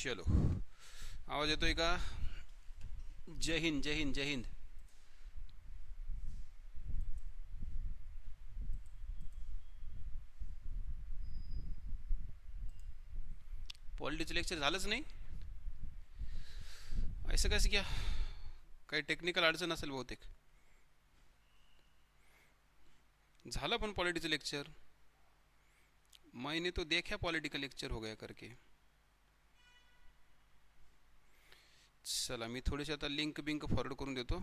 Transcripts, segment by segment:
चलो, आवाज येतोय का? जय हिंद, जय हिंद, जय हिंद. पॉलिटिक्स लेक्चर झालंच नाही. ऐसा कैसे क्या? काही टेक्निकल अडचण असेल बहुतेक. झालं पण पॉलिटिक्स लेक्चर. मैंने तो देखा पॉलिटिकल लेक्चर हो गया करके. चला, मी थोडीशी आता लिंक बिंक फॉरवर्ड करून देतो.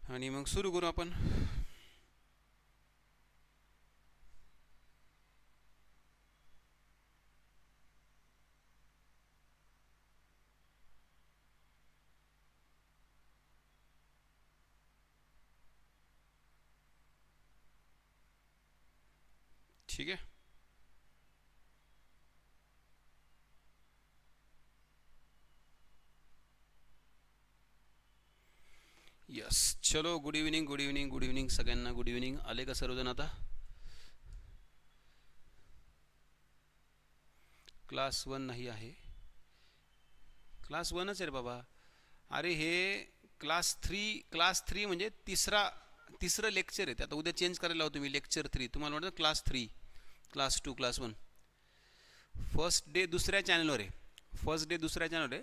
आणि मग सुरू करू आपण. ठीक आहे. यस, चलो. Good evening, good evening, good evening सगळ्यांना. Good evening. आले का सर्वजण आता? क्लास 1 नाही आहे. क्लास 1च आहे रे बाबा. अरे हे क्लास थ्री म्हणजे तिसरं लेक्चर आहे. आता उद्या चेंज करायला लावतो मी. लेक्चर 3 तुम्हाला वाटतं class 3, class 2, class 1. First day दुसऱ्या चॅनलवर आहे. फर्स्ट डे दुसऱ्या चॅनलवर आहे.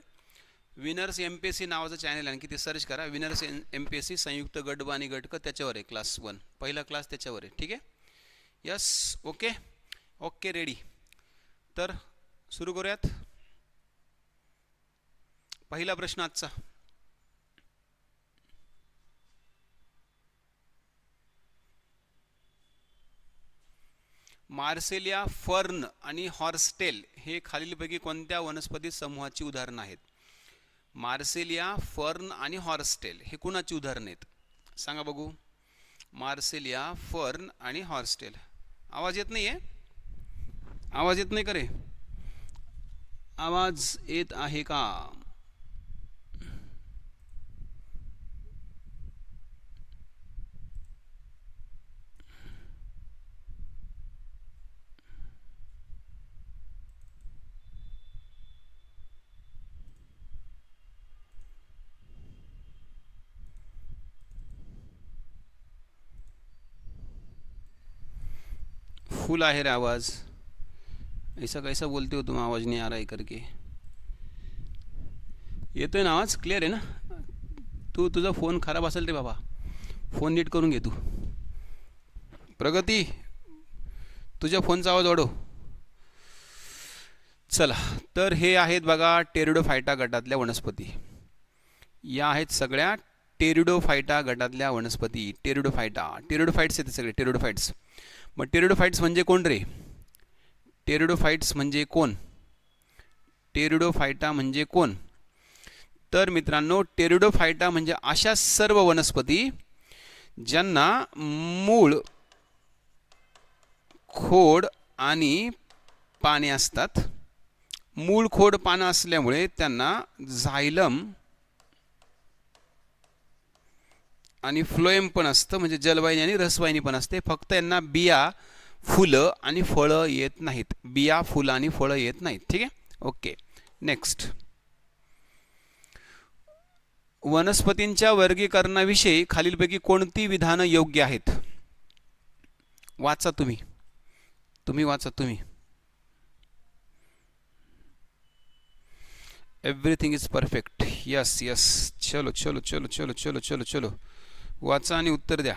विनर्स MPSC नावाचं चॅनल आहे. आणखी ते सर्च करा. विनर्स MPSC संयुक्त गट आणि गटक त्याच्यावर आहे. क्लास 1 पहिला क्लास त्याच्यावर आहे. ठीक आहे. यस. Okay okay. रेडी. तर सुरू करूयात. पहिला प्रश्न आजचा. मार्सेलिया, फर्न आणि हॉर्सटेल हे खालीलपैकी कोणत्या वनस्पती समूहाची उदाहरणं आहेत? मार्सेलिया, फर्न आणि हॉर्सटेल हे कुणाची उदाहरणं आहेत? सांगा बघू. मार्सेलिया, फर्न आणि हॉर्सटेल. आवाज येत नाही आहे? आवाज येत नाही का रे? आवाज येत आहे का? फुल आहे रे आवाज. ऐसा कैसा बोलते हो तुम, आवाज नहीं आ रहा है करके. येतोय ना आवाज? क्लिअर आहे ना? तुझा फोन खराब असेल रे बाबा. फोन नीट करून घे तू. प्रगती, तुझ्या फोनचा आवाज वाढव. चला, तर हे आहेत बघा टेरिडोफायटा गटातल्या वनस्पती. या आहेत सगळ्या टेरिडोफायटा गटातल्या वनस्पती. टेरिडोफाइट्स आहेत सगळे. टेरिडोफाइट्स. मग टेरिडोफाइट्स म्हणजे कोण रे? टेरिडोफाइट्स म्हणजे कोण? टेरिडोफायटा म्हणजे कोण? तर मित्रांनो, टेरिडोफायटा म्हणजे अशा सर्व वनस्पती ज्यांना मूळ, खोड आणि पाने असतात. मूळ, खोड, पानं असल्यामुळे त्यांना झायलम आणि फ्लोएम पण असतं, म्हणजे जलवाहिनी आणि रसवाहिनी पण असते. फक्त यांना बिया, फुलं आणि फळं येत नाहीत. बिया, फुलं आणि फळं येत नाहीत. ठीक आहे. ओके. नेक्स्ट. वनस्पतींच्या वर्गीकरणाविषयी खालीलपैकी कोणती विधानं योग्य आहेत? वाचा तुम्ही. वाचा तुम्ही. Everything is perfect. Yes yes. चलो चलो चलो चलो चलो चलो चलो. वाचा आणि उत्तर द्या.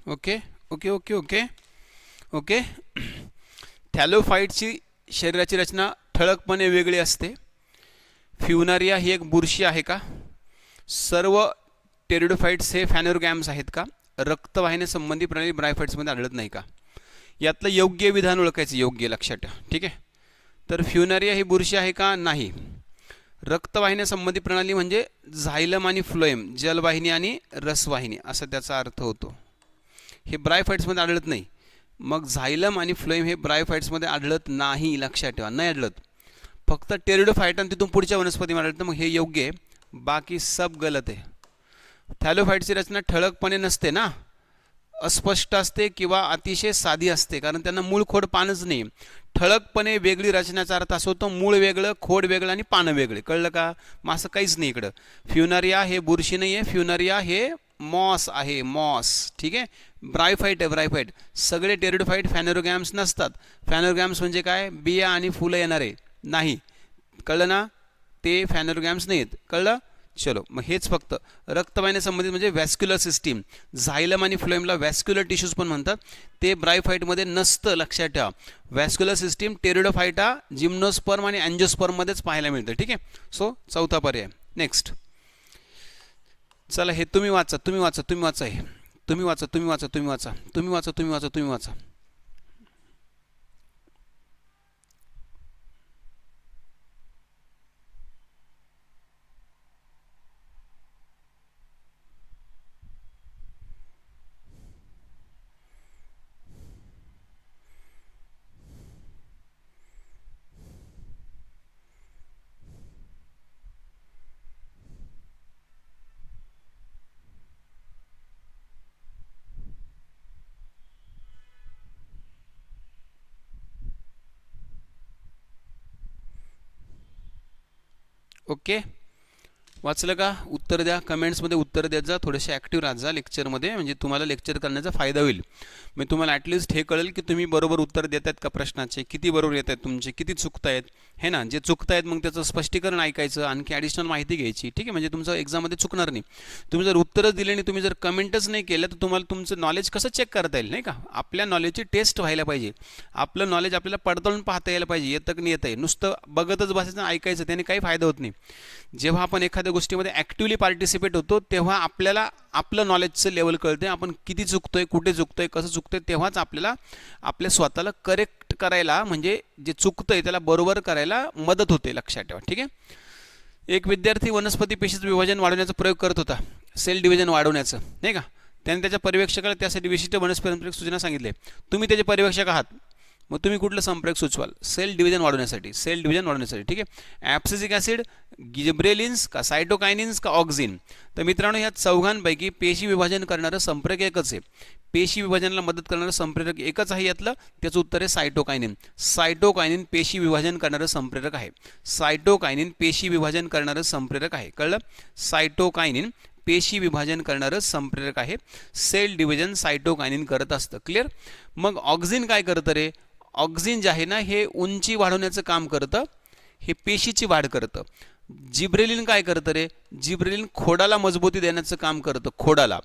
Okay okay okay okay okay. थॅलोफाइटची शरीराची रचना ठळकपणे वेगळी असते. फ्युनारिया ही एक बुरशी आहे का? सर्व टेरिडोफाइट्स हे फॅनोरगॅम्स आहेत का? रक्तवाहिन्या संबंधी प्रणाली ब्रायोफाइट्समध्ये आढळत नाही का? यातलं योग्य विधान ओळखायचं, योग्य लक्षात ठेवा. ठीक आहे. तर फ्युनारिया ही बुरशी आहे का? नाही. रक्तवाहिन्या संबंधी प्रणाली म्हणजे झायलम आणि फ्लोएम, जलवाहिनी आणि रसवाहिनी असा त्याचा अर्थ होतो. हे ब्रायोफाइट्समध्ये आढळत नाही. मग झायलम आणि फ्लोएम हे ब्रायोफाइट्समध्ये आढळत नाही, लक्षात ठेवा, नाही आढळत. फक्त टेरिडोफाइट आणि तिथून पुढच्या वनस्पतीमध्ये आढळतं. मग हे योग्य आहे, बाकी सब गलत आहे. थॅलोफाइटची रचना ठळकपणे नसते ना, अस्पष्ट असते किंवा अतिशय साधी असते, कारण त्यांना मूळ खोड पानच नाही. ठळकपणे वेगळी रचनाचा अर्थ असं होतो मूळ वेगळं, खोड वेगळं आणि पानं वेगळे. कळलं का? मग असं काहीच नाही इकडं. फ्युनारिया हे बुरशी नाही आहे, फ्युनारिया हे मॉस आहे, मॉस. ठीक आहे. ब्रायोफाइट आहे, ब्रायोफाइट. सगळे टेरिडोफाइट फॅनोरगॅम्स नसतात. फॅनोरगॅम्स म्हणजे काय? बिया आणि फुलं येणारे नाही. कळलं ना? ते फॅनोरगॅम्स नाही आहेत. कळलं? चलो, मग हेच फक्त रक्तवाहिन्या संबंधित म्हणजे व्हॅस्क्युलर सिस्टीम. झायलम आणि फ्लोएमला व्हॅस्क्युलर टिश्यूज पण म्हणतात. ते ब्रायोफाइटमध्ये नसतं, लक्षात ठेवा. व्हॅस्क्युलर सिस्टीम टेरिडोफाइटा, जिम्नोस्पर्म आणि अँजिओस्पर्ममध्येच पाहायला मिळतं. ठीक आहे. सो चौथा पर्याय. नेक्स्ट. चला, हे तुम्ही वाचा, तुम्ही वाचा, तुम्ही वाचा, हे तुम्ही वाचा, तुम्ही वाचा, तुम्ही वाचा, तुम्ही वाचा, तुम्ही वाचा, तुम्ही वाचा. ओके, वाचलं का? उत्तर द्या, कमेंट्समध्ये उत्तर देत जा. थोडेसे ॲक्टिव्ह राहत जा लेक्चरमध्ये, म्हणजे तुम्हाला लेक्चर करण्याचा फायदा होईल. मी तुम्हाला ॲटलिस्ट हे कळेल की तुम्ही बरोबर उत्तर देत आहेत का प्रश्नाचे, किती बरोबर येत आहेत तुमचे, किती चुकत आहेत, हे ना. जे चुकत आहेत मग त्याचं स्पष्टीकरण ऐकायचं, आणखी ॲडिशनल माहिती घ्यायची. ठीक आहे. म्हणजे तुमचं एक्झाममध्ये चुकणार नाही. तुम्ही जर उत्तरच दिले आणि तुम्ही जर कमेंटच नाही केलं, तर तुम्हाला तुमचं नॉलेज कसं चेक करता येईल, नाही का? आपल्या नॉलेजची टेस्ट व्हायला पाहिजे. आपलं नॉलेज आपल्याला पडताळून पाहता यायला पाहिजे, येतं की नाही येतं आहे. नुसतं बघतच बसायचं, ऐकायचं, त्याने काही फायदा होत नाही. जेव्हा आपण एखाद्या गोष्टीमध्ये ॲक्टिव्हली पार्टिसिपेट होतो, तेव्हा आपल्याला आपलं नॉलेजचं लेवल कळते, आपण किती चुकतोय, कुठे चुकतोय, कसं चुकतोय. तेव्हाच आपल्याला आपल्या स्वतःला करेक्ट करायला, म्हणजे जे चुकतंय त्याला बरोबर करायला मदत होते, लक्षात ठेवा. ठीक आहे. एक विद्यार्थी वनस्पती पेशीचं विभाजन वाढवण्याचा प्रयोग करत होता, सेल डिव्हिजन वाढवण्याचं, नाही का? त्याने त्याच्या पर्यवेक्षकाला त्यासाठी विशिष्ट वनस्पती सूचना सांगितले. तुम्ही त्याचे पर्यवेक्षक आहात, मग तुम्ही कुठलं संप्रेरक सुचवाल सेल डिव्हिजन वाढवण्यासाठी? सेल डिव्हिजन वाढवण्यासाठी. ठीक आहे. ॲब्सिसिक ॲसिड, गिब्रेलिन्स का सायटोकायनिन्स का ऑक्झिन? तर मित्रांनो, ह्या चौघांपैकी पेशी विभाजन करणारं संप्रेरक एकच आहे. पेशी विभाजनाला मदत करणारं संप्रेरक एकच आहे यातलं. त्याचं उत्तर आहे सायटोकायनिन. सायटोकायनिन पेशी विभाजन करणारं संप्रेरक आहे. सायटोकायनिन पेशी विभाजन करणारं संप्रेरक आहे. कळलं? सायटोकायनिन पेशी विभाजन करणारं संप्रेरक आहे. सेल डिव्हिजन सायटोकायनिन करत असतं. क्लिअर? मग ऑक्झिन काय करतं रे? ऑक्झिन जे आहे ना, हे उंची वाढवण्याचं काम करतं, हे पेशीची वाढ करतं. जिब्रेलिन काय करतं रे? जिब्रेलिन खोडाला मजबूती देण्याचं काम करतं, खोडाला.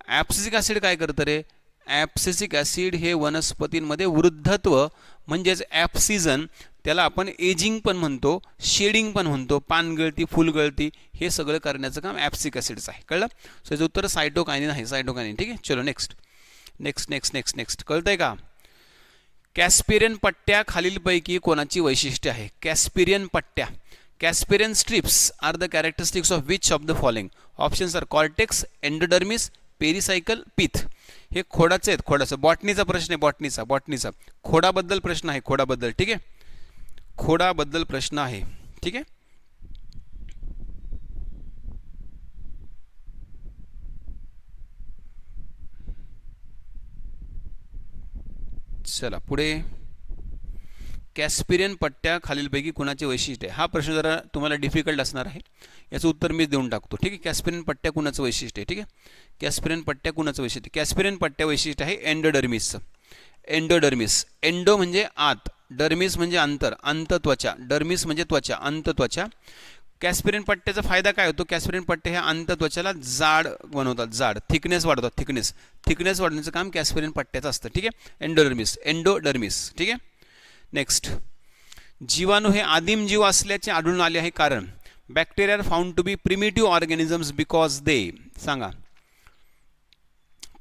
ॲब्सिसिक ॲसिड काय करतं रे? ॲब्सिसिक ॲसिड हे वनस्पतींमध्ये वृद्धत्व म्हणजेच ॲप्सिजन, त्याला आपण एजिंग पण म्हणतो, शेडिंग पण म्हणतो, पानगळती, फुलगळती, हे सगळं करण्याचं काम ॲब्सिसिक ॲसिडचं आहे. कळलं? सो याचं उत्तर सायटोकायनिन आहे, सायटोकायनिन. ठीक आहे. चलो next next next next next. कळतंय का? कॅस्पिरियन पट्ट्या खालीलपैकी कोणाची वैशिष्ट्य आहे? कॅस्पिरियन पट्ट्या, Casparian strips are the characteristics of which of the following? Options are cortex, endodermis, pericycle, pith. हे खोडाचे आहेत, खोडाचं. बॉटनीचा प्रश्न आहे, बॉटनीचा खोडाबद्दल प्रश्न आहे, खोडाबद्दल. ठीक आहे. खोडाबद्दल प्रश्न आहे. ठीक आहे. चला पुढे. कॅस्पिरियन पट्ट्या खालीलपैकी कुणाचे वैशिष्ट्य आहे? हा प्रश्न जरा तुम्हाला डिफिकल्ट असणार आहे, याचं उत्तर मीच देऊन टाकतो. ठीक आहे. कॅस्पिरियन पट्ट्या कुणाचं वैशिष्ट्य आहे? ठीक आहे. कॅस्पिरियन पट्ट्या कुणाचं वैशिष्ट्य? कॅस्पिरियन पट्ट्या वैशिष्ट्य आहे एंडोडर्मिसचं. एंडोडर्मिस. एंडो म्हणजे आत, डर्मिस म्हणजे अंतर, अंत त्वचा. डर्मिस म्हणजे त्वचा, अंत त्वचा. कॅस्पिरियन पट्ट्याचा फायदा काय होतो? कॅस्पिरियन पट्ट्या ह्या अंत त्वचाला जाड बनवतात, जाड, थिकनेस वाढवतात, थिकनेस वाढवण्याचं काम कॅस्पिरियन पट्ट्याचं असतं. ठीक आहे. एंडोडर्मिस. ठीक आहे. नेक्स्ट. जीवाणू हे आदिम जीव असल्याचे आढळून आले आहे, कारण bacteria are found to be primitive organisms because they. सांगा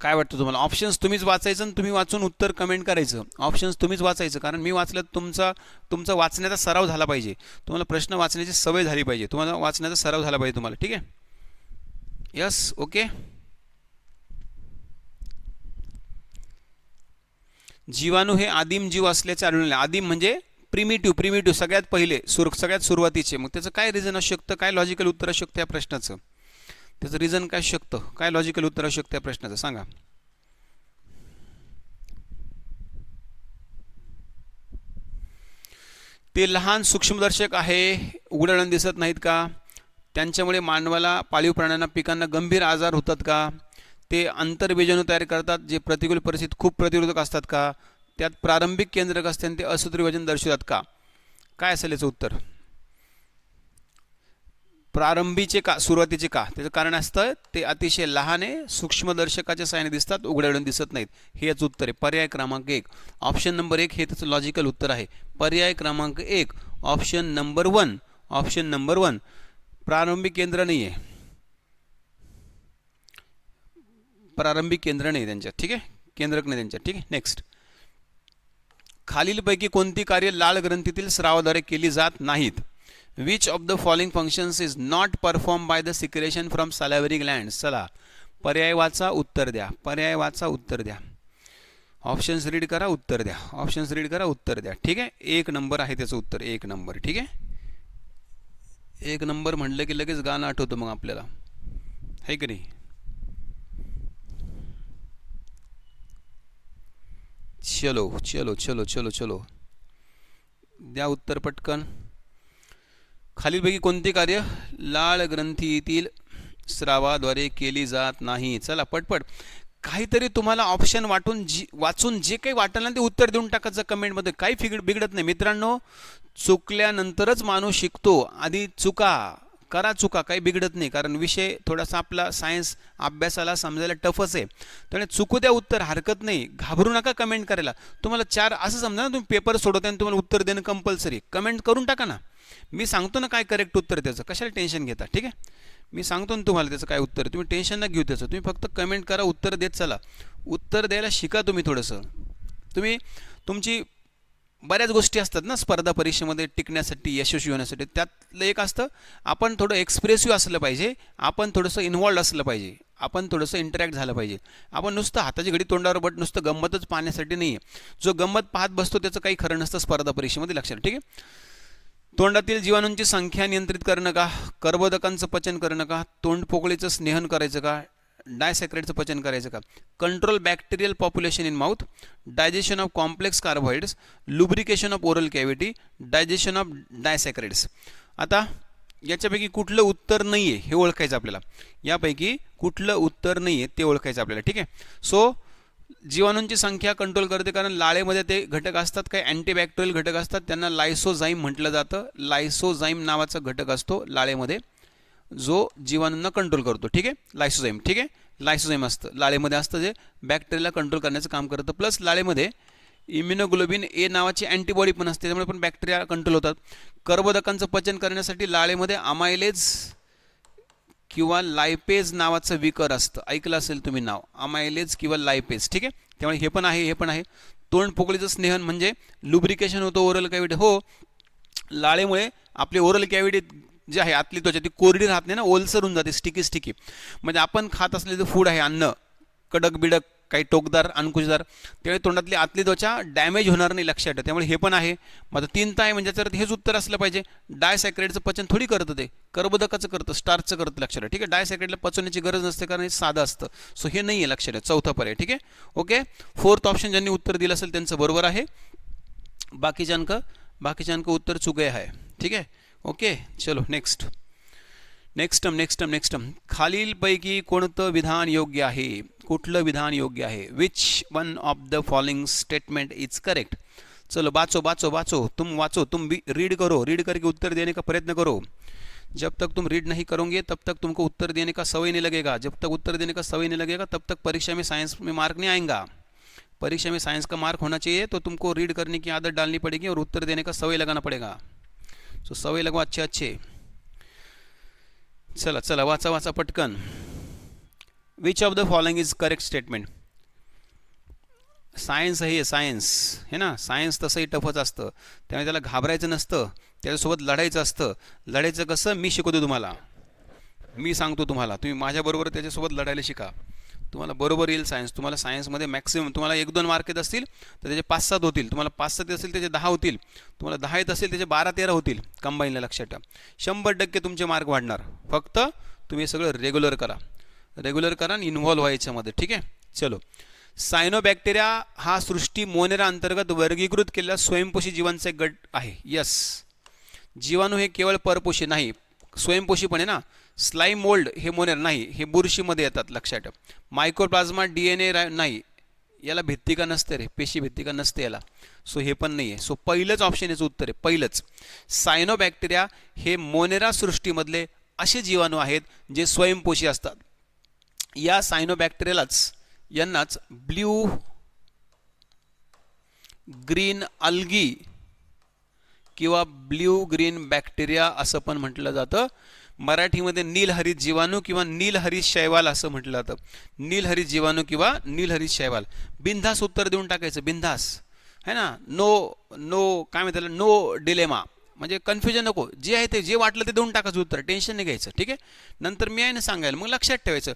काय वाटतं तुम्हाला. ऑप्शन्स तुम्हीच वाचायचं आणि तुम्ही वाचून उत्तर कमेंट करायचं. ऑप्शन्स तुम्हीच वाचायचं, कारण मी वाचलं तुमचा वाचण्याचा सराव झाला पाहिजे. तुम्हाला प्रश्न वाचण्याची सवय झाली पाहिजे. तुम्हाला वाचण्याचा सराव झाला पाहिजे तुम्हाला. ठीक आहे. यस. ओके. जीवाणू हे आदिम जीव असल्याचे आढळून आले. आदिम म्हणजे प्रिमिटिव्ह सगळ्यात पहिले सगळ्यात सुरुवातीचे. मग त्याचं काय रिझन असू शकतं, काय लॉजिकल उत्तर असू शकतं या प्रश्नाचं. त्याचं रिझन काय असू शकतं, काय लॉजिकल उत्तर असू शकतं या प्रश्नाचं सांगा. ते लहान सूक्ष्मदर्शक आहे, उघडपणे दिसत नाहीत का. त्यांच्यामुळे मानवाला, पाळीव प्राण्यांना, पिकांना गंभीर आजार होतात का. ते आंतरबीजाणू तयार करतात जे प्रतिकूल परिस्थितीत खूप प्रतिरोधक असतात का. त्यात प्रारंभिक केंद्रक असते आणि ते असूत्री वजन दर्शवतात का. काय असेल याचं उत्तर. प्रारंभीचे का, सुरुवातीचे का. त्याचं कारण असतं ते अतिशय लहान आहे, सूक्ष्मदर्शकाच्या साहाय्याने दिसतात, उघड्यावरून दिसत नाहीत. हे याचं उत्तर आहे. पर्याय क्रमांक 1 ऑप्शन नंबर 1 हे त्याचं लॉजिकल उत्तर आहे. पर्याय क्रमांक 1 ऑप्शन नंबर 1. ऑप्शन नंबर 1 प्रारंभिक केंद्र नाही आहे, प्रारंभिक केंद्र नाही त्यांच्यात. ठीक आहे, केंद्रक नाही त्यांच्यात. ठीक आहे. नेक्स्ट. खालीलपैकी कोणती कार्य लाळ ग्रंथीतील स्रावाद्वारे केली जात नाहीत. Which of the following functions is not perform by the secretion from salivary glands. चला पर्याय वाचा, उत्तर द्या. पर्याय वाचा, उत्तर द्या. ऑप्शन्स रीड करा, उत्तर द्या. ऑप्शन्स रीड करा, उत्तर द्या. ठीक आहे. 1 नंबर आहे त्याचं उत्तर. 1 नंबर. ठीक आहे. 1 नंबर म्हटलं की लगेच गाणं आठवतं मग आपल्याला, है की नाही. चलो चलो चलो चलो चलो द्या उत्तर पटकन. खालीलपैकी कोणती कार्य लाळ ग्रंथीतील स्रावाद्वारे केली जात नाही. चला पटपट काहीतरी तुम्हाला ऑप्शन वाचून जे काही वाटेल ना ते उत्तर देऊन टाकायचं कमेंटमध्ये. काही बिघडत नाही मित्रांनो. चुकल्यानंतरच माणूस शिकतो. आधी करा चुका, काही बिघडत नाही. कारण विषय थोडासा आपला सायन्स अभ्यासाला समजायला टफच आहे. त्यामुळे चुकू द्या उत्तर, हरकत नाही. घाबरू नका कमेंट करायला. तुम्हाला 4 असं समजा ना, तुम्ही पेपर सोडवता आणि तुम्हाला उत्तर देणं कंपल्सरी. कमेंट करून टाका ना. मी सांगतो ना काय करेक्ट उत्तर त्याचं, कशाला टेन्शन घेता. ठीक आहे. मी सांगतो ना तुम्हाला त्याचं काय उत्तर. तुम्ही टेन्शन न घेऊ त्याचं. तुम्ही फक्त कमेंट करा, उत्तर देत चला. उत्तर द्यायला शिका तुम्ही थोडंसं. तुम्ही तुमची बऱ्याच गोष्टी असतात ना स्पर्धा परीक्षेमध्ये टिकण्यासाठी, यशस्वी होण्यासाठी. त्यातलं एक असतं आपण थोडं एक्सप्रेसिव्ह असलं पाहिजे, आपण थोडंसं इन्व्हॉल्ड असलं पाहिजे, आपण थोडंसं इंटरॅक्ट झालं पाहिजे. आपण नुसतं हाताची घडी तोंडावर बट नुसतं गंमतच पाहण्यासाठी नाही आहे. जो गंमत पाहत बसतो त्याचं काही खरं नसतं स्पर्धा परीक्षेमध्ये, लक्षात. ठीक आहे. तोंडातील जीवाणूंची संख्या नियंत्रित करणं का, कर्बोदकांचं पचन करणं का, तोंडपोकळीचं स्नेहन करायचं का, डायसॅक्राइडचं पचन करायचं का, control bacterial population in mouth, digestion of complex carbohydrates, lubrication of oral cavity, digestion of disaccharides. आता याच्यापैकी कुठलं उत्तर नाही आहे हे ओळखायचं आपल्याला. यापैकी कुठलं उत्तर नाही आहे ते ओळखायचं आपल्याला. ठीक आहे. सो जीवाणूंची संख्या कंट्रोल करते, कारण लाळेमध्ये ते घटक असतात, काही अँटीबॅक्टेरियल घटक असतात, त्यांना लायसोझाईम म्हटलं जातं. लायसोझाईम नावाचा घटक असतो लाळेमध्ये जो जीवाणूंना कंट्रोल करतो. ठीक आहे. लायसोझाईम. ठीक आहे. लायसोझाईम असतं लाळेमध्ये, असतं जे बॅक्टेरियाला कंट्रोल करण्याचं काम करतं. प्लस लाळेमध्ये इम्युनोग्लोबिन ए नावाची अँटीबॉडी पण असते, त्यामुळे पण बॅक्टेरिया कंट्रोल होतात. कर्बोदकांचं पचन करण्यासाठी लाळेमध्ये अमायलेज किंवा लायपेज नावाचं विकर असतं. ऐकलं असेल तुम्ही नाव, अमायलेज किंवा लायपेज. ठीक आहे. त्यामुळे हे पण आहे, हे पण आहे. तोंड पोकळीचं स्नेहन म्हणजे लुब्रिकेशन होतं ओरल कॅव्हिटी. हो, लाळेमुळे आपली ओरल कॅव्हिटी जी आहे आतली त्वचा ती कोरडी राहत नाही ना, ओलसर होऊन जाते, स्टिकी. म्हणजे आपण खात असलेलं फूड आहे, अन्न कडक बिडक काही टोकदार अंकुशदार, त्यावेळी तोंडातली आतली त्वचा डॅमेज होणार नाही, लक्षात ठेवा. त्यामुळे हे पण आहे. मग 3 तर आहे म्हणजे तर हेच उत्तर असलं पाहिजे. डायसॅक्राइडचं पचन थोडी करतं, ते कर्बोदकाचं करतं, स्टार्चचं करतं, लक्षात ठेवा. ठीक आहे. डायसॅक्राइडला पचवण्याची गरज नसते कारण हे साधं असतं. सो हे नाही आहे, लक्षात ठेवा. चौथा पर्याय. ठीक आहे. ओके. 4th ऑप्शन ज्यांनी उत्तर दिलं असेल त्यांचं बरोबर आहे. बाकीचे अंक उत्तर चुके आहे. ठीक आहे. ओके. चलो नेक्स्ट. खालीलपैकी कोणतं विधान योग्य आहे. कुठलं विधान योग्य आहे. Which one of the following statement is correct. चलो बाचो तुम रीड करके उत्तर देने का प्रयत्न करो. जब तक तुम रीड नहीं करोगे तब तक तुमको उत्तर देने का सवय नहीं लगेगा. जब तक उत्तर देने का सवय नहीं लगेगा तब तक परीक्षा में साइंस में मार्क नहीं आएगा. परीक्षा में साइंस का मार्क होना चाहिए, तो तुमको रीड करने की आदत डालनी पड़ेगी और उत्तर देने का सवय लगाना पड़ेगा. सो सवय लगवा अच्छे. चला चला वाचा वाचा पटकन. Which of the following is correct statement. Science हे सायन्स हे ना, सायन्स तसंही टफच असतं, त्यामुळे त्याला घाबरायचं नसतं, त्याच्यासोबत लढायचं असतं. लढायचं कसं मी शिकवतो तुम्हाला, मी सांगतो तुम्हाला, तुम्ही माझ्याबरोबर त्याच्यासोबत लढायला शिका, तुम्हाला बरोबर येईल सायन्स. तुम्हाला सायन्समध्ये मॅक्सिमम तुम्हाला 1-2 मार्क येत असतील तर त्याचे 5-7 होतील, तुम्हाला 5-7 येत असेल त्याचे 10 होतील, तुम्हाला 10 येत असेल त्याचे 12-13 होतील कंबाईनला. लक्षात ठेवा 100% तुमचे मार्क वाढणार. फक्त तुम्ही सगळं रेग्युलर करा आणि इन्व्हॉल्व व्हा याच्यामध्ये. ठीक आहे. चलो. सायनोबॅक्टेरिया हा सृष्टी मोनेरा अंतर्गत वर्गीकृत केलेला स्वयंपोषी जीवांचा एक गट आहे. यस, जीवाणू हे केवळ परपोषी नाही, स्वयंपोषी पण आहे ना. स्लाइम मोल्ड हे मोनेरा नाही, हे बुरशीमध्ये येतात. लक्षात ठेवा. मायक्रोप्लाझ्मा DNA नाही, याला भित्तिका नसते रे, पेशी भित्तिका नसते याला, सो हे पण नाही आहे. सो पहिलंच ऑप्शन याचं उत्तर आहे, पहिलंच. सायनोबॅक्टेरिया हे मोनेरा सृष्टीमधले असे जीवाणू आहेत जे स्वयंपोषी असतात. या सायनोबॅक्टेरियालाच यांनाच ब्ल्यू ग्रीन अल्गी किंवा ब्ल्यू ग्रीन बॅक्टेरिया असं पण म्हटलं जातं. मराठीमध्ये नीलहरित जीवाणू किंवा नीलहरित शैवाल असं म्हटलं जातं. नीलहरित जीवाणू किंवा नीलहरित शैवाल. बिनधास्त उत्तर देऊन टाकायचं, बिनधास्त है ना. नो काय म्हणतात, नो डिलेमा, म्हणजे कन्फ्युजन नको, जे आहे ते जे वाटलं ते देऊन टाकायचं उत्तर, टेन्शन नाही घ्यायचं. ठीक आहे. नंतर मी आहे ना सांगायला, मग लक्षात ठेवायचं.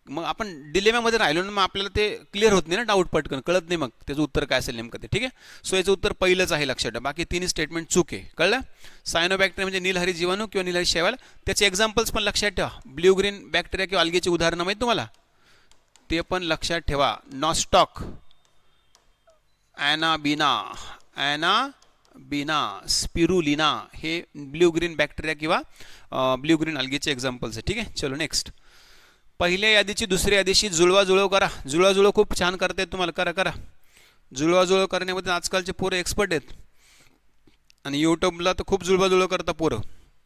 मग आपण डिलेमामध्ये राहिलो ना, मग आपल्याला ते क्लिअर होत नाही ना, डाऊट पटकन कळत नाही मग त्याचं उत्तर काय असेल नेमकं ते. ठीक आहे. सो याचं उत्तर पहिलंच आहे, लक्षात ठेवा. बाकी तिन्ही स्टेटमेंट चूक आहे, कळलं. सायनोबॅक्टेरिया म्हणजे नीलहरित जीवाणू किंवा नीलहरित शैवाल. त्याचे एक्झाम्पल्स पण लक्षात ठेवा. ब्ल्यू ग्रीन बॅक्टेरिया किंवा अल्गेची उदाहरणं माहीत तुम्हाला, ते पण लक्षात ठेवा. नॉस्टॉक, ॲनाबिना, स्पिरुलिना हे ब्ल्यू ग्रीन बॅक्टेरिया किंवा ब्ल्यू ग्रीन अल्गेचे एक्झाम्पल्स आहे. ठीक आहे. चलो नेक्स्ट. पहिल्या यादीची दुसऱ्या यादीशी जुळवाजुळव करा. जुळवाजुळव खूप छान करता येत तुम्हाला, करा. जुळवाजुळव करण्यामध्ये आजकालचे पोरं एक्सपर्ट आहेत आणि यूट्यूबला तर खूप जुळवाजुळव करता पोरं.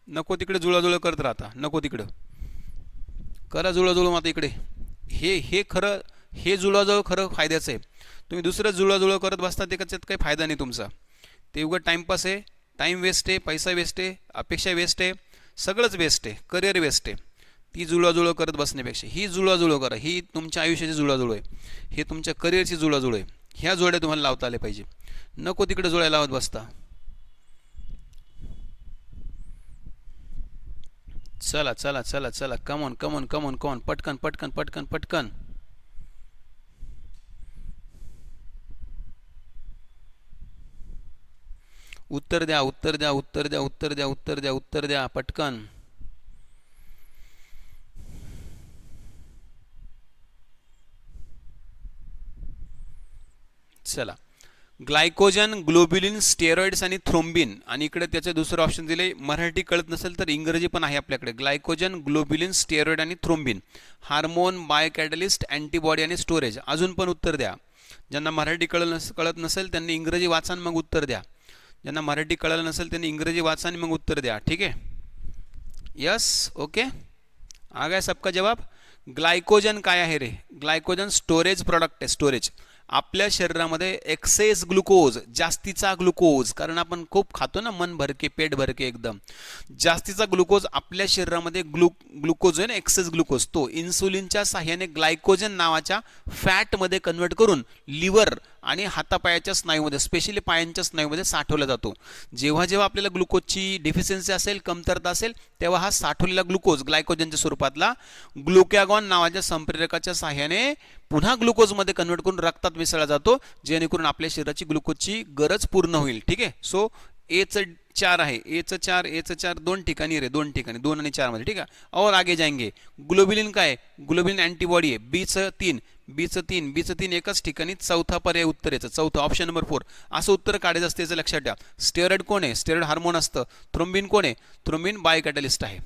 नको तिकडे जुळवाजुळव करत राहता, नको तिकडं करा जुळवाजुळव. आता इकडे हे खरं, हे जुळवाजुळव खरं फायद्याचं आहे. तुम्ही दुसरं जुळवाजुळव करत बसता त्याच्यात काही फायदा नाही तुमचा. ते उगाच टाईमपास आहे, टाईम वेस्ट आहे, पैसा वेस्ट आहे, अपेक्षा वेस्ट आहे, सगळंच वेस्ट आहे, करिअर वेस्ट आहे. ती जुळवाजुळव करत बसण्यापेक्षा ही जुळवाजुळव करा. ही तुमच्या आयुष्याची जुळवाजुळव आहे, हे तुमच्या करिअरची जुळवाजुळव आहे. ह्या जोड्या तुम्हाला लावता आल्या पाहिजे, नको तिकडे जोड्या लावत बसता. चला चला चला चला, कमॉन कमॉन कमॉन कमॉन, पटकन पटकन पटकन पटकन. उत्तर द्या, उत्तर द्या, उत्तर द्या, उत्तर द्या, उत्तर द्या, उत्तर द्या पटकन. चला. ग्लायकोजन, ग्लोब्युलिन, स्टेरॉइड्स आणि थ्रोम्बिन. आणि इकडे त्याचं दुसरं ऑप्शन दिले, मराठी कळत नसेल तर इंग्रजी पण आहे आपल्याकडे. ग्लायकोजन, ग्लोब्युलिन, स्टेरॉइड आणि थ्रोम्बिन. हार्मोन, बायोकॅटलिस्ट, अँटीबॉडी आणि स्टोरेज. अजून पण उत्तर द्या. ज्यांना मराठी कळत नसेल त्यांनी इंग्रजी वाचा आणि मग उत्तर द्या. ज्यांना मराठी कळलं नसेल त्यांनी इंग्रजी वाचा आणि मग उत्तर द्या. ठीक आहे. Yes, okay. आ गया सबका जवाब. ग्लायकोजन काय आहे रे? ग्लायकोजन स्टोरेज प्रॉडक्ट आहे, स्टोरेज. आपल्या शरीरामध्ये एक्सेस ग्लुकोज, जास्तीचा ग्लुकोज, कारण आपण खूप खातो ना, मन भरके पेट भरके एकदम, जास्तीचा ग्लुकोज आपल्या शरीरामध्ये ग्लुकोज आहे ना, एक्सेस ग्लुकोज, तो इन्सुलिनच्या साह्याने ग्लायकोजन नावाच्या फॅटमध्ये कन्वर्ट करून लिव्हर आणि हातापायाच्या स्नायूमध्ये, स्पेशली पायांच्या स्नायूमध्ये साठवला जातो. जेव्हा जेव्हा आपल्याला ग्लुकोजची डिफिशियन्सी असेल, कमतरता असेल, तेव्हा हा साठवलेला ग्लुकोज ग्लायकोजनच्या स्वरूपातला ग्लुकॅगॉन नावाच्या संप्रेरकाच्या साह्याने पुन्हा ग्लुकोजमध्ये कन्वर्ट करून रक्तात मिसळला जातो, जेणेकरून आपल्या शरीराची ग्लुकोजची गरज पूर्ण होईल. ठीक आहे. सो एचं 4 आहे, एचं 4 दोन ठिकाणी रे, दोन ठिकाणी, 2 आणि 4 मध्ये. ठीक आहे. और आगे जाएंगे. ग्लोबिलिन काय? ग्लोबिलिन अँटीबॉडी आहे. बीचं 3 एकाच ठिकाणी. चौथा पर्याय उत्तर याचं, चौथा ऑप्शन नंबर 4 असं उत्तर काढायचं असते. याचं लक्षात ठेवा. स्टेरॉइड कोण आहे? स्टेरॉइड हार्मोन असतं. थ्रोम्बिन कोण आहे? थ्रोम्बिन बायोकॅटलिस्ट आहे.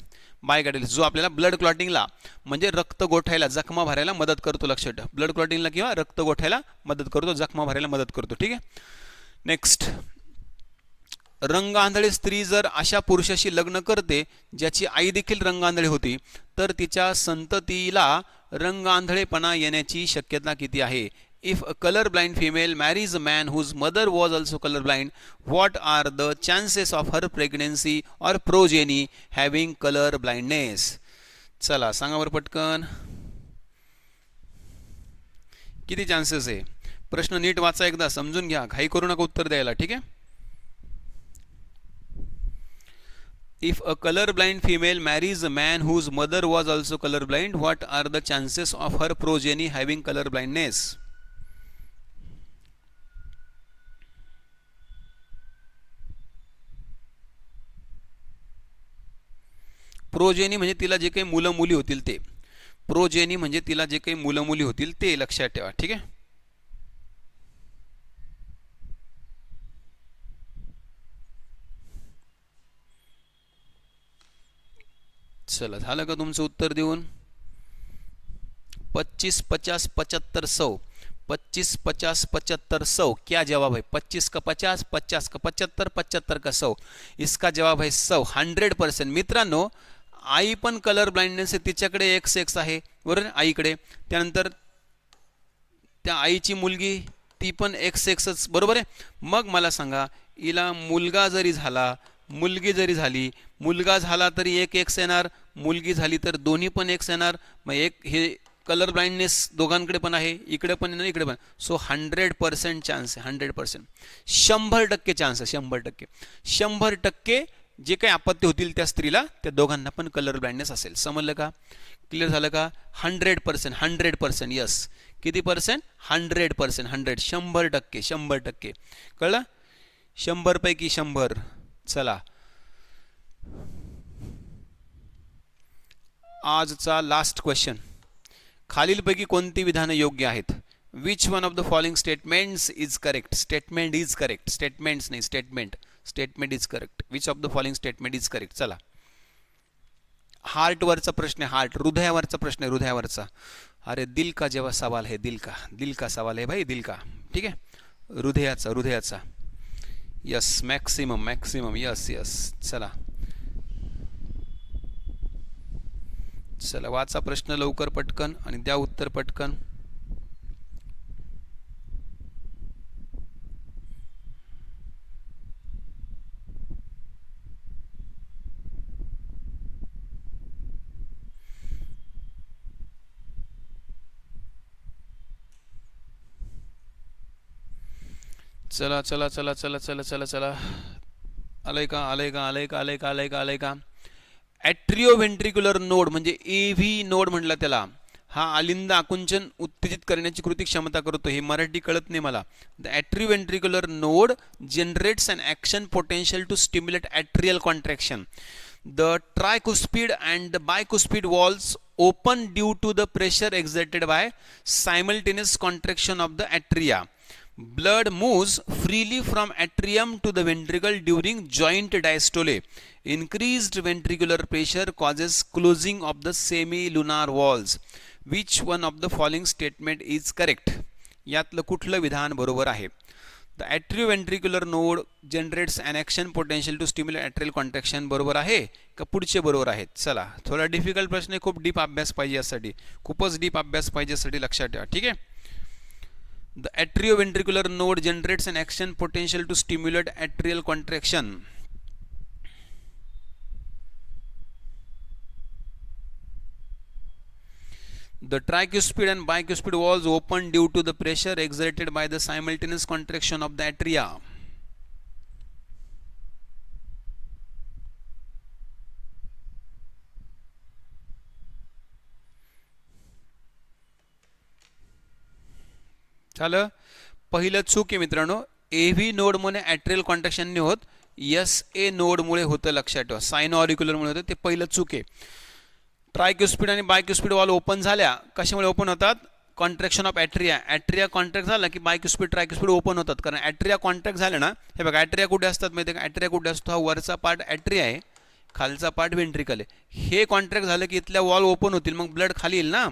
बायोकॅटलिस्ट जो आपल्याला ब्लड क्लॉटिंगला म्हणजे रक्त गोठायला, जखमा भरायला मदत करतो. लक्षात ठेवा. ब्लड क्लॉटिंगला किंवा रक्त गोठायला मदत करतो, जखमा भरायला मदत करतो. ठीक आहे. नेक्स्ट. रंग आंधळी स्त्री जर अशा पुरुषाशी लग्न करते ज्याची आई देखील रंग आंधळी होती, तर तिच्या संततीला रंग आंधळेपणा येण्याची शक्यता किती आहे? If a colorblind female marries a man whose mother was also colorblind, what are the chances of her pregnancy or progeny having color blindness? चला सांगा बरं पटकन, किती चान्सेस आहे? प्रश्न नीट वाचा, एकदा समजून घ्या, घाई करू नका उत्तर द्यायला, ठीक आहे? If a colorblind female marries a man whose mother was also colorblind, what are the chances of her progeny having colorblindness? Progeny म्हणजे तिला जे काही मुलं मुली होतील ते. प्रोजेनी म्हणजे तिला जे काही मुलं मुली होतील ते लक्षात ठेवा, ठीक आहे? चला झालं का तुमचं उत्तर देऊन? 25, 50, 75, 100. 25, 50, 75, 100 क्या जवाब है? 25 का 50, 50 का 75, 75 का 100. इसका जवाब है 100. 100%. मित्रांनो, आई पण कलर ब्लाइंडनेस आहे, तिच्याकडे XX आहे बरोबर आईकडे. त्यानंतर त्या आईची मुलगी ती पण XX बरोबर आहे. मग मला सांगा, हिला मुलगा जरी झाला, मुलगी जरी झाली, मुलगा झाला तरी एक X येणार, मुलगी झाली तर दोन्ही पण X येणार. मग एक हे कलर ब्लाइंडनेस दोघांकडे पण आहे, इकडे पण येणार इकडे पण. सो 100% चान्स आहे, 100%. 100% चान्स आहे, 100%. 100% जे काही आपत्ती होतील त्या स्त्रीला, त्या दोघांना पण कलर ब्लाइंडनेस असेल. समजलं का? क्लिअर झालं का? 100%, 100%. यस. किती पर्सेंट? 100%. 100%. 100%. कळलं? 100 पैकी 100. चला आजचा लास्ट क्वेश्चन. खालीलपैकी कोणती विधाने योग्य आहेत? Which one of the following statements is correct? Statement is correct, statements नाही, statement. Statement is correct. Which of the following statement is correct? चला, हार्टवरचा प्रश्न आहे, हार्ट, हृदयावरचा प्रश्न आहे, हृदयावरचा. अरे दिल का जेव्हा सवाल है, दिल का सवाल है भाई, दिल का. ठीक आहे, हृदयाचा, हृदयाचा. Yes, maximum, yes yes. चला चला वाचा प्रश्न लवकर पटकन आणि द्या उत्तर पटकन. चला चला चला चला चला चला चला. आलंय का? ॲट्रिओव्हेंट्रिक्युलर नोड म्हणजे AV नोड म्हटलं त्याला. हा आलिंद आकुंचन उत्तेजित करण्याची कृती क्षमता करतो. हे मराठी कळत नाही मला. The atrioventricular node generates an action potential to stimulate atrial contraction. The tricuspid and the bicuspid walls open due to the pressure exerted by simultaneous contraction of the atria. Blood moves freely from atrium to the ventricle during joint diastole. Increased ventricular pressure causes closing of the semilunar walls. Which one of the following statement is correct? यातलं कुठलं विधान बरोबर आहे? The atrioventricular node generates an action potential to stimulate atrial contraction बरोबर आहे का पुढचे बरोबर आहेत? चला, थोडा डिफिकल्ट प्रश्न आहे, खूप डीप अभ्यास पाहिजे यासाठी, खूपच डीप अभ्यास पाहिजे यासाठी, लक्षात ठेवा. ठीक आहे. The atrioventricular node generates an action potential to stimulate atrial contraction. The tricuspid and bicuspid walls open due to the pressure exerted by the simultaneous contraction of the atria. झालं. पहिलं चूक आहे मित्रांनो, AV नोड मुळे atrial contraction नाही होत, SA node मुळे होतं, लक्षात ठेवा. सायनो ऑरिक्युलर मुळे होतं, ते पहिलं चूक आहे. ट्रायक्युस्पिड आणि बायक्युस्पिड वॉल ओपन झाल्या, कशामुळे ओपन होतात? Contraction of atria. Atria contract झाला की बायक्युस्पिड ट्रायक्युस्पिड ओपन होतात. कारण ॲट्रिया कॉन्ट्रॅक्ट झालं ना, हे बघा ॲट्रिया कुठे असतात माहिती आहे का? ॲट्रिया कुठे असतो? हा वरचा पार्ट ॲट्रिया आहे, खालचा पार्ट वेंट्रिकल आहे. हे कॉन्ट्रॅक्ट झालं की इथल्या वॉल ओपन होतील, मग ब्लड खाली येईल ना,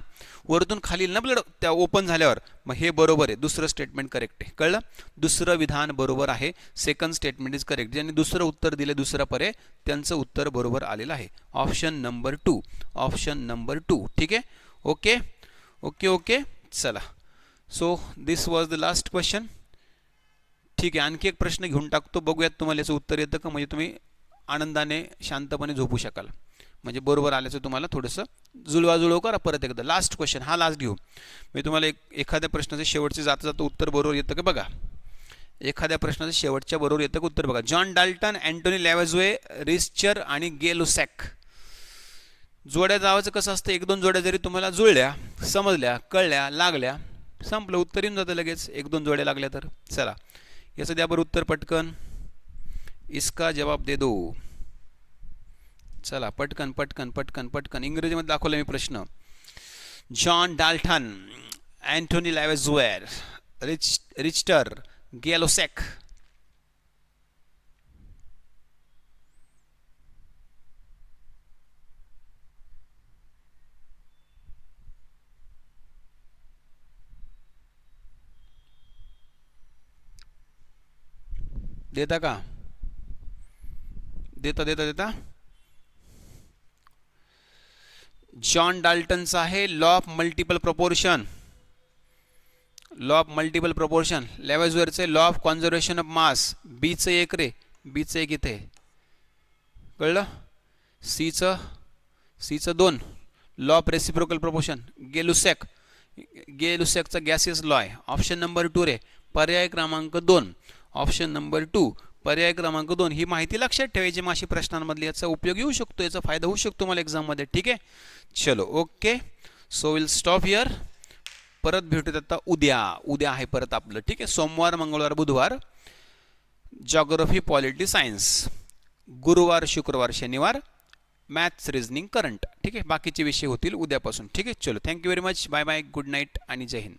वरतून खाली येईल ना ब्लड त्या ओपन झाल्यावर. मग हे बरोबर आहे, दुसरं स्टेटमेंट करेक्ट आहे. कळलं? दुसरं विधान बरोबर आहे, सेकंड स्टेटमेंट इज करेक्ट. ज्यांनी दुसरं उत्तर दिलं, दुसरा पर्याय, त्यांचं उत्तर बरोबर आलेलं आहे. Option number 2, option number 2. ठीक आहे. Okay okay okay. चला, so this was the last question. ठीक आहे, आणखी एक प्रश्न घेऊन टाकतो, बघूयात तुम्हाला याचं उत्तर येतं का, म्हणजे तुम्ही आनंदाने शांतपणे झोपू शकाल, म्हणजे बरोबर आल्याचं तुम्हाला थोडंसं जुळवाजुळव करा परत एकदा. लास्ट क्वेश्चन, हा लास्ट घेऊ. मी तुम्हाला एखाद्या प्रश्नाचे शेवटचे जाता जाता उत्तर बरोबर येतं का बघा. एखाद्या प्रश्नाचं शेवटच्या बरोबर येतं का उत्तर बघा. जॉन डाल्टन, अँटोनी लॅव्हॅझोए, रिस्चर आणि गे-लुसॅक. जोड्या जावाचं कसं असतं, एक दोन जोड्या जरी तुम्हाला जुळल्या, समजल्या, कळल्या, लागल्या, संपलं, उत्तर येऊन जातं लगेच. एक दोन जोड्या लागल्या तर. चला याचं द्या बरं उत्तर पटकन. इसका जवाब दे दो. चला पटकन पटकन पटकन पटकन. इंग्रजीमध्ये दाखवला मी प्रश्न. John Dalton, Antoine Lavoisier, Richter, Gay Lussac. देता का? देता देता देता. जॉन डाल्टनचा आहे law of multiple proportion. Law of multiple proportion. लॅव्हॅझोएरचे law of conservation of mass. बीचं एक रे, बीचं एक इथे, कळलं. सीचं दोन, लॉ ऑफ रेसिप्रोकल प्रपोर्शन. गे-लुसॅकचा गॅसियस लॉ आहे. ऑप्शन नंबर 2 रे, पर्याय क्रमांक 2. ऑप्शन नंबर 2 पर्याय क्रमांक 2. ही माहिती लक्षात ठेवायची माशी प्रश्नांमधली. याचा उपयोग येऊ शकतो, याचा फायदा होऊ शकतो मला एक्झाममध्ये. ठीक आहे, चलो okay. So will stop here. परत भेटूयात आता उद्या. उद्या आहे परत आपलं. ठीक आहे, सोमवार, मंगळवार, बुधवार जॉग्रफी, पॉलिटी, सायन्स. गुरुवार, शुक्रवार, शनिवार मॅथ्स, रिझनिंग, करंट. ठीक आहे, बाकीचे विषय होतील उद्यापासून. ठीक आहे, चलो thank you very much. Bye bye, good night आणि जय हिंद.